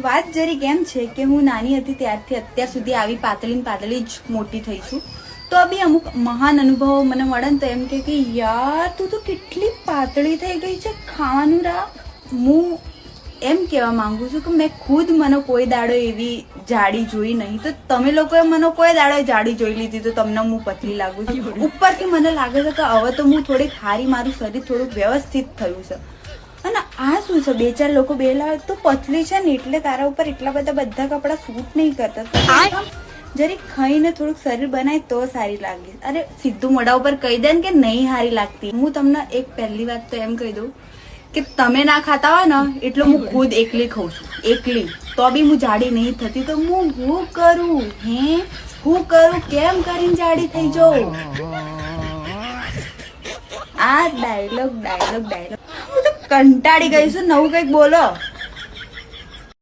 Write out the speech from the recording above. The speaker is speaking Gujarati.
વાત જરી કેમ છે કે હું નાની હતી ત્યારથી અત્યાર સુધી આવી પાતળી ને પાતળી જ મોટી થઈ છું. તો બી અમુક મહાન અનુભવો મને મળે ને તો એમ કે યાર તું તો કેટલી પાતળી થઈ ગઈ છે, ખાવાનું રા. હું એમ કહેવા માંગુ છું કે મેં ખુદ મને કોઈ દાડો એવી જાડી જોઈ નહીં, તો તમે લોકોએ મને કોઈ દાડો જાડી જોઈ લીધી તો તમને હું પતલી લાગુ છું. ઉપરથી મને લાગે છે કે હવે તો હું થોડીક હારી, મારું શરીર થોડુંક વ્યવસ્થિત થયું છે. અને આ શું છે, બે ચાર લોકો બેલા તો પતલી છે ને એટલે તારા ઉપર એટલા બધા કપડા સૂટ નહીં કરતા. જરી ખાઈને થોડુંક શરીર બનાય તો સારી લાગે. અરે સીધું મોઢા ઉપર કહી દે ને કે નહીં સારી લાગતી. હું તમને એક પહેલી વાત તો એમ કહી દઉં કે તમે ના ખાતા હોય ને એટલે હું ખુદ એકલી ખાઉં છું, એકલી. તો બી હું જાડી નહીં થતી. તો હું કરું હું કરું કેમ કરીને જાડી થઈ જાઉં? આ ડાયલોગ હું તો કંટાળી ગઈ છું. નવું કંઈક બોલો.